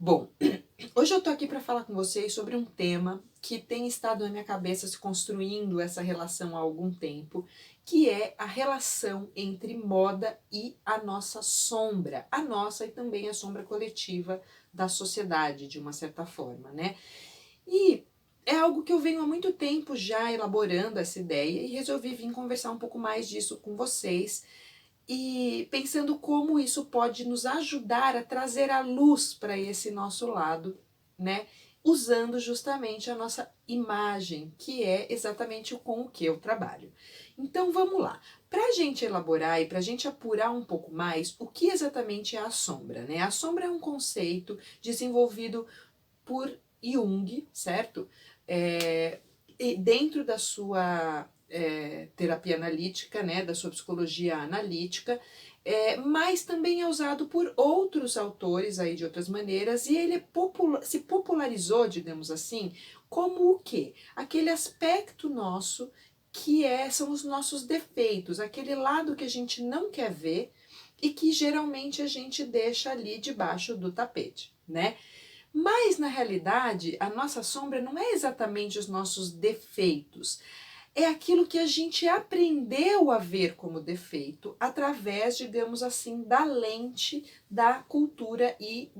Bom, hoje eu tô aqui para falar com vocês sobre um tema que tem estado na minha cabeça se construindo essa relação há algum tempo, que é a relação entre moda e a nossa sombra, a nossa e também a sombra coletiva da sociedade, de uma certa forma, né? E é algo que eu venho há muito tempo já elaborando essa ideia e resolvi vir conversar um pouco mais disso com vocês e pensando como isso pode nos ajudar a trazer a luz para esse nosso lado, né? Usando justamente a nossa imagem, que é exatamente com o que eu trabalho. Então vamos lá. Para a gente elaborar e para a gente apurar um pouco mais o que exatamente é a sombra, né? A sombra é um conceito desenvolvido por Jung, certo? E dentro da sua terapia analítica, né, da sua psicologia analítica, mas também é usado por outros autores aí de outras maneiras, e ele se popularizou, digamos assim, como o quê? Aquele aspecto nosso que são os nossos defeitos, aquele lado que a gente não quer ver e que geralmente a gente deixa ali debaixo do tapete, né? Mas na realidade, a nossa sombra não é exatamente os nossos defeitos, é aquilo que a gente aprendeu a ver como defeito através, digamos assim, da lente da cultura e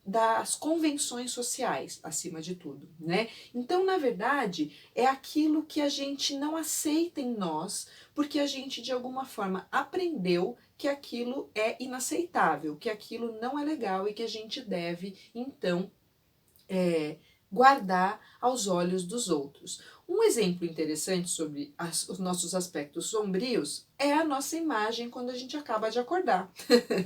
das convenções sociais, acima de tudo, né? Então, na verdade, é aquilo que a gente não aceita em nós, porque a gente de alguma forma aprendeu que aquilo é inaceitável, que aquilo não é legal e que a gente deve, então, guardar aos olhos dos outros. Um exemplo interessante sobre os nossos aspectos sombrios é a nossa imagem quando a gente acaba de acordar,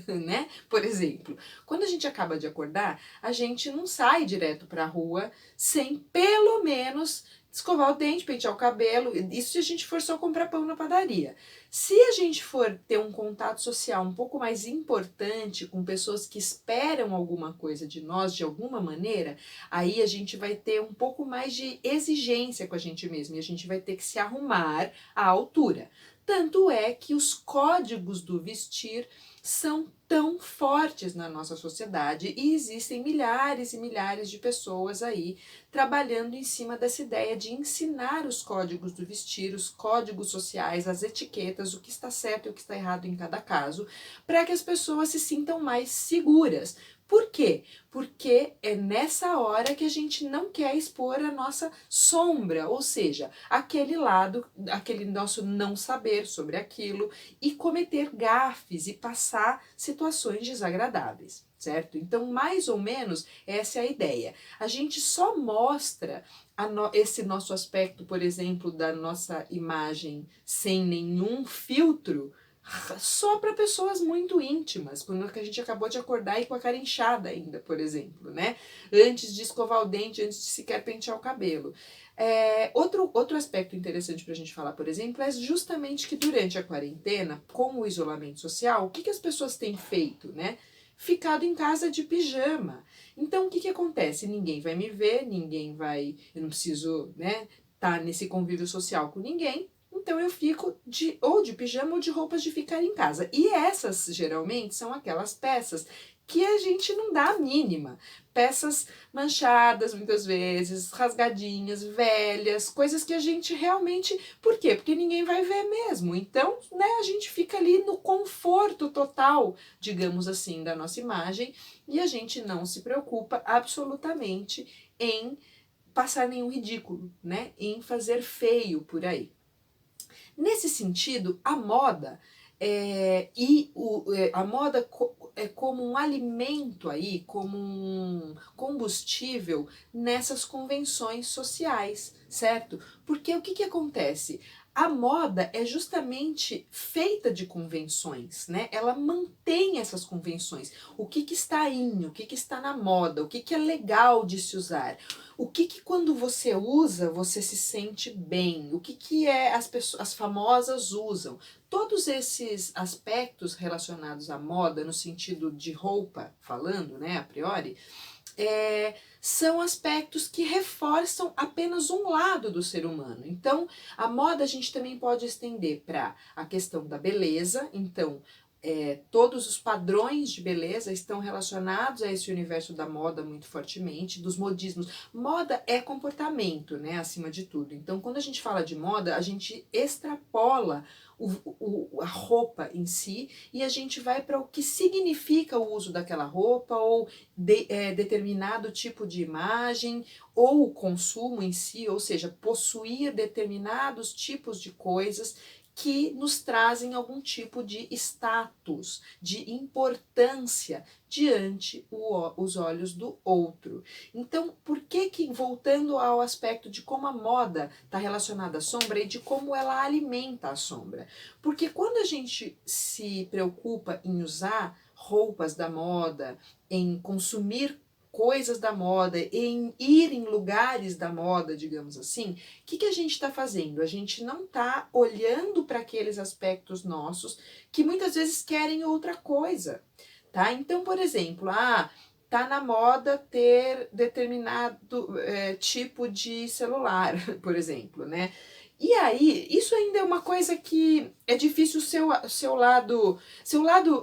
né? Por exemplo, quando a gente acaba de acordar, a gente não sai direto para a rua sem pelo menos escovar o dente, pentear o cabelo, isso se a gente for só comprar pão na padaria. Se a gente for ter um contato social um pouco mais importante com pessoas que esperam alguma coisa de nós de alguma maneira, aí a gente vai ter um pouco mais de exigência com a gente mesmo e a gente vai ter que se arrumar à altura. Tanto é que os códigos do vestir são tão fortes na nossa sociedade e existem milhares e milhares de pessoas aí trabalhando em cima dessa ideia de ensinar os códigos do vestir, os códigos sociais, as etiquetas, o que está certo e o que está errado em cada caso, para que as pessoas se sintam mais seguras. Por quê? Porque é nessa hora que a gente não quer expor a nossa sombra, ou seja, aquele lado, aquele nosso não saber sobre aquilo e cometer gafes e passar situações desagradáveis, certo? Então, mais ou menos, essa é a ideia. A gente só mostra esse nosso aspecto, por exemplo, da nossa imagem sem nenhum filtro, só para pessoas muito íntimas, quando a gente acabou de acordar e com a cara inchada ainda, por exemplo, né? Antes de escovar o dente, antes de sequer pentear o cabelo. Outro aspecto interessante para a gente falar, por exemplo, é justamente que durante a quarentena, com o isolamento social, o que as pessoas têm feito, né? Ficado em casa de pijama. Então, o que acontece? Ninguém vai me ver, eu não preciso, né, estar nesse convívio social com ninguém, então eu fico ou de pijama ou de roupas de ficar em casa. E essas, geralmente, são aquelas peças que a gente não dá a mínima. Peças manchadas, muitas vezes, rasgadinhas, velhas, coisas que a gente realmente... Por quê? Porque ninguém vai ver mesmo. Então, né, a gente fica ali no conforto total, digamos assim, da nossa imagem, e a gente não se preocupa absolutamente em passar nenhum ridículo, né, em fazer feio por aí. Nesse sentido, a moda a moda é como um alimento aí, como um combustível nessas convenções sociais, certo? Porque o que acontece? A moda é justamente feita de convenções, né? Ela mantém essas convenções. O que está in, o que está na moda, o que é legal de se usar. O que quando você usa, você se sente bem? O que as famosas usam? Todos esses aspectos relacionados à moda, no sentido de roupa, falando, né, a priori, são aspectos que reforçam apenas um lado do ser humano. Então, a moda a gente também pode estender para a questão da beleza. Então, Todos os padrões de beleza estão relacionados a esse universo da moda muito fortemente, dos modismos. Moda é comportamento, né, acima de tudo. Então, quando a gente fala de moda, a gente extrapola a roupa em si e a gente vai para o que significa o uso daquela roupa ou determinado tipo de imagem ou o consumo em si, ou seja, possuir determinados tipos de coisas que nos trazem algum tipo de status, de importância diante os olhos do outro. Então, por que voltando ao aspecto de como a moda está relacionada à sombra e de como ela alimenta a sombra? Porque quando a gente se preocupa em usar roupas da moda, em consumir coisas da moda, em ir em lugares da moda, digamos assim, o que a gente está fazendo? A gente não está olhando para aqueles aspectos nossos que muitas vezes querem outra coisa, tá? Então, por exemplo, tá na moda ter determinado tipo de celular, por exemplo, né? E aí, isso ainda é uma coisa que é difícil seu lado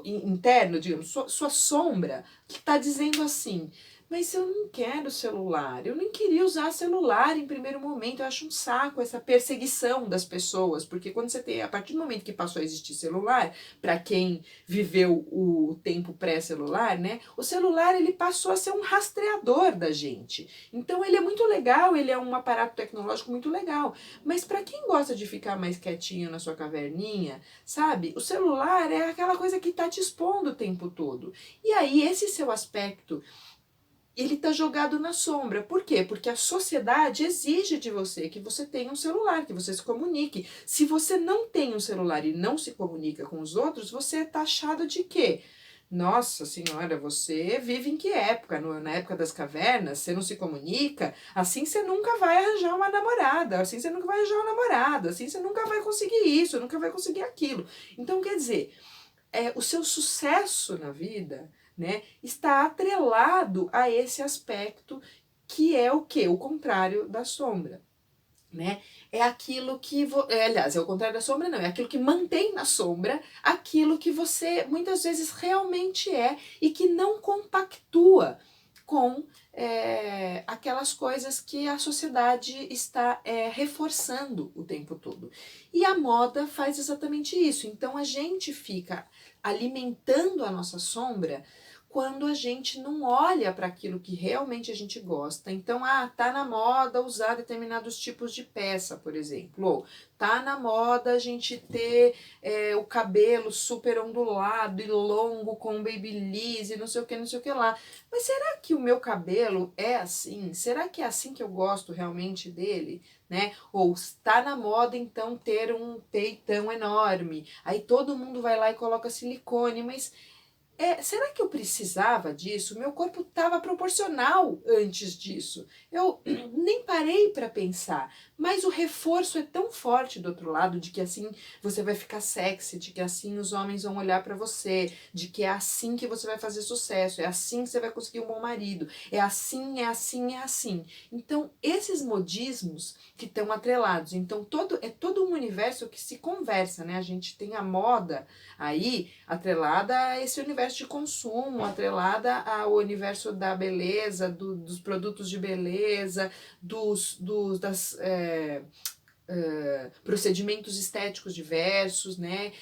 interno, digamos, sua sombra, que está dizendo assim, mas eu não quero celular, eu nem queria usar celular em primeiro momento, eu acho um saco essa perseguição das pessoas, porque quando você tem, a partir do momento que passou a existir celular, para quem viveu o tempo pré-celular, né, o celular ele passou a ser um rastreador da gente, então ele é muito legal, ele é um aparato tecnológico muito legal, mas para quem gosta de ficar mais quietinho na sua caverninha, sabe, o celular é aquela coisa que tá te expondo o tempo todo, e aí esse seu aspecto ele está jogado na sombra. Por quê? Porque a sociedade exige de você que você tenha um celular, que você se comunique. Se você não tem um celular e não se comunica com os outros, você é taxado de quê? Nossa senhora, você vive em que época? Na época das cavernas? Você não se comunica? Assim você nunca vai arranjar uma namorada, assim você nunca vai arranjar um namorado, assim você nunca vai conseguir isso, nunca vai conseguir aquilo. Então, quer dizer, o seu sucesso na vida, né, está atrelado a esse aspecto que é o que? O contrário da sombra. Né? É aquilo que, aliás, é o contrário da sombra, não, é aquilo que mantém na sombra aquilo que você muitas vezes realmente é e que não compactua com aquelas coisas que a sociedade está reforçando o tempo todo. E a moda faz exatamente isso. Então a gente fica alimentando a nossa sombra quando a gente não olha para aquilo que realmente a gente gosta. Então, tá na moda usar determinados tipos de peça, por exemplo. Ou tá na moda a gente ter o cabelo super ondulado e longo com babyliss e não sei o que, não sei o que lá. Mas será que o meu cabelo é assim? Será que é assim que eu gosto realmente dele? Né? Ou está na moda então ter um peitão enorme. Aí todo mundo vai lá e coloca silicone, mas será que eu precisava disso? Meu corpo estava proporcional antes disso. Eu nem parei para pensar. Mas o reforço é tão forte do outro lado de que assim você vai ficar sexy, de que assim os homens vão olhar para você, de que é assim que você vai fazer sucesso, é assim que você vai conseguir um bom marido, é assim, é assim, é assim. Então, esses modismos que estão atrelados, então é todo um universo que se conversa, né? A gente tem a moda aí atrelada a esse universo de consumo, atrelada ao universo da beleza, dos produtos de beleza, procedimentos estéticos diversos, né?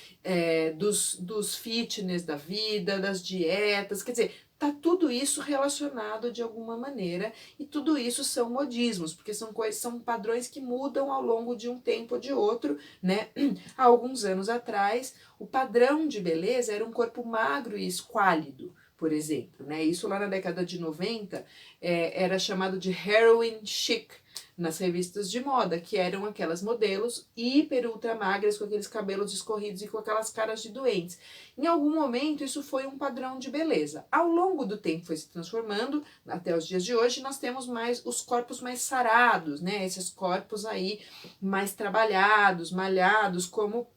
Dos fitness da vida, das dietas, quer dizer, tá tudo isso relacionado de alguma maneira e tudo isso são modismos, porque são padrões que mudam ao longo de um tempo ou de outro, né? Há alguns anos atrás, o padrão de beleza era um corpo magro e esquálido, por exemplo, né? Isso lá na década de 90 era chamado de heroin chic, nas revistas de moda, que eram aquelas modelos hiper ultra magras, com aqueles cabelos escorridos e com aquelas caras de doentes. Em algum momento isso foi um padrão de beleza. Ao longo do tempo foi se transformando, até os dias de hoje nós temos mais os corpos mais sarados, né? Esses corpos aí mais trabalhados, malhados, como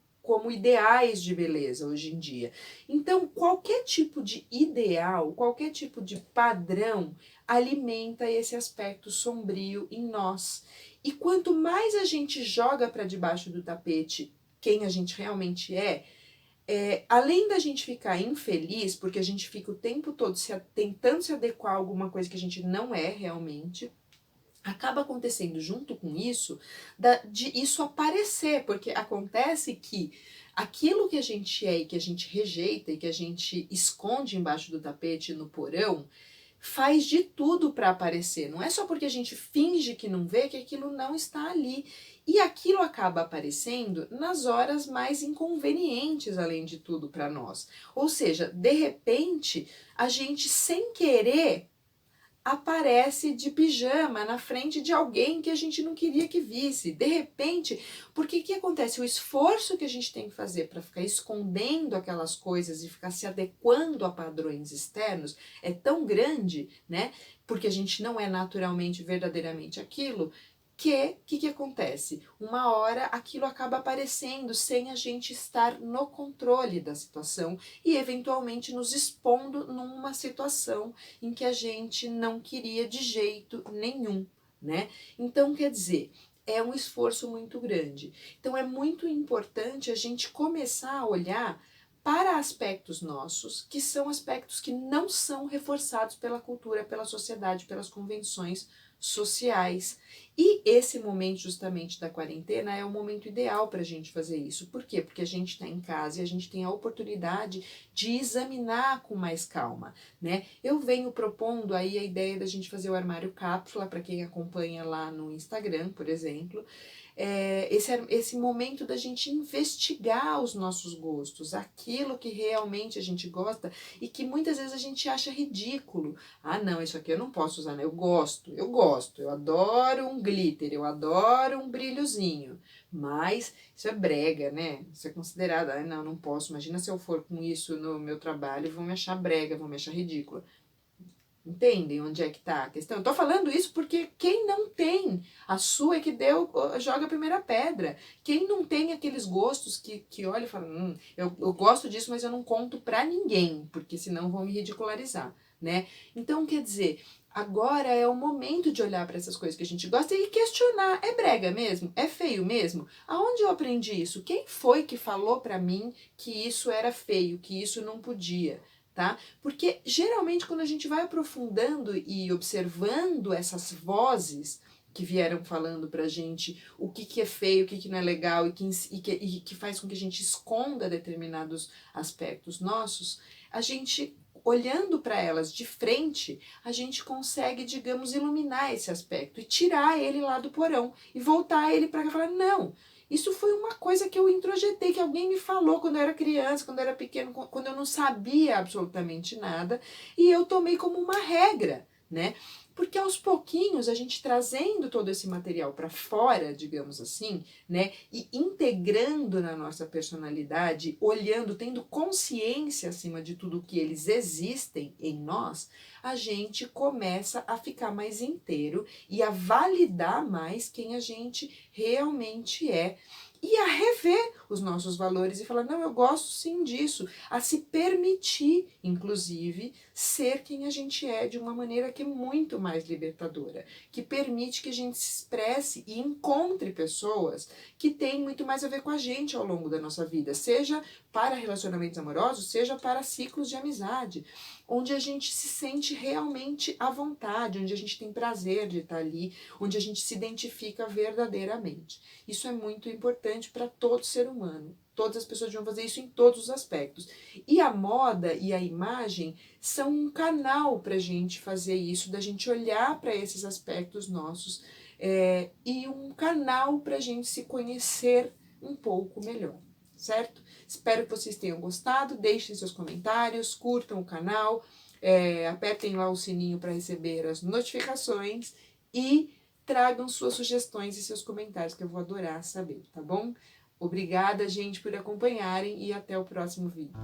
ideais de beleza hoje em dia. Então, qualquer tipo de ideal, qualquer tipo de padrão alimenta esse aspecto sombrio em nós. E quanto mais a gente joga para debaixo do tapete quem a gente realmente é, além da gente ficar infeliz, porque a gente fica o tempo todo tentando se adequar a alguma coisa que a gente não é realmente, acaba acontecendo junto com isso, de isso aparecer, porque acontece que aquilo que a gente é e que a gente rejeita e que a gente esconde embaixo do tapete no porão, faz de tudo para aparecer. Não é só porque a gente finge que não vê que aquilo não está ali. E aquilo acaba aparecendo nas horas mais inconvenientes, além de tudo, para nós. Ou seja, de repente, a gente sem querer aparece de pijama na frente de alguém que a gente não queria que visse. De repente, porque o que acontece? O esforço que a gente tem que fazer para ficar escondendo aquelas coisas e ficar se adequando a padrões externos é tão grande, né? Porque a gente não é naturalmente, verdadeiramente aquilo, que acontece? Uma hora aquilo acaba aparecendo sem a gente estar no controle da situação e eventualmente nos expondo numa situação em que a gente não queria de jeito nenhum, né? Então, quer dizer, é um esforço muito grande. Então, é muito importante a gente começar a olhar para aspectos nossos, que são aspectos que não são reforçados pela cultura, pela sociedade, pelas convenções sociais. E esse momento justamente da quarentena é o momento ideal para a gente fazer isso. Por quê? Porque a gente está em casa e a gente tem a oportunidade de examinar com mais calma, né? Eu venho propondo aí a ideia da gente fazer o armário cápsula, para quem acompanha lá no Instagram, por exemplo, esse momento da gente investigar os nossos gostos, aquilo que realmente a gente gosta e que muitas vezes a gente acha ridículo. Ah, não, isso aqui eu não posso usar, né? Eu gosto, eu adoro um glitter, eu adoro um brilhozinho, mas isso é brega, né? Isso é considerado, ah, não posso, imagina se eu for com isso no meu trabalho, vão me achar brega, vão me achar ridícula. Entendem onde é que tá a questão? Eu tô falando isso porque quem não tem a sua é que joga a primeira pedra. Quem não tem aqueles gostos que olha e fala, eu gosto disso, mas eu não conto pra ninguém, porque senão vão me ridicularizar, né? Então, quer dizer, agora é o momento de olhar para essas coisas que a gente gosta e questionar, é brega mesmo? É feio mesmo? Aonde eu aprendi isso? Quem foi que falou pra mim que isso era feio, que isso não podia? Tá? Porque geralmente quando a gente vai aprofundando e observando essas vozes que vieram falando pra gente o que é feio, o que não é legal e que faz com que a gente esconda determinados aspectos nossos, a gente, olhando para elas de frente, a gente consegue, digamos, iluminar esse aspecto e tirar ele lá do porão e voltar ele para cá e falar, não, isso foi uma coisa que eu introjetei, que alguém me falou quando eu era criança, quando eu era pequeno, quando eu não sabia absolutamente nada, e eu tomei como uma regra, né? Porque aos pouquinhos a gente trazendo todo esse material para fora, digamos assim, né, e integrando na nossa personalidade, olhando, tendo consciência acima de tudo que eles existem em nós, a gente começa a ficar mais inteiro e a validar mais quem a gente realmente é e a rever os nossos valores e falar, não, eu gosto sim disso, a se permitir, inclusive, ser quem a gente é de uma maneira que é muito mais libertadora, que permite que a gente se expresse e encontre pessoas que têm muito mais a ver com a gente ao longo da nossa vida, seja para relacionamentos amorosos, seja para ciclos de amizade, onde a gente se sente realmente à vontade, onde a gente tem prazer de estar ali, onde a gente se identifica verdadeiramente. Isso é muito importante para todo ser humano. Todas as pessoas vão fazer isso em todos os aspectos. E a moda e a imagem são um canal para a gente fazer isso, da gente olhar para esses aspectos nossos e um canal para a gente se conhecer um pouco melhor, certo? Espero que vocês tenham gostado, deixem seus comentários, curtam o canal, apertem lá o sininho para receber as notificações e tragam suas sugestões e seus comentários, que eu vou adorar saber, tá bom? Obrigada, gente, por acompanharem e até o próximo vídeo.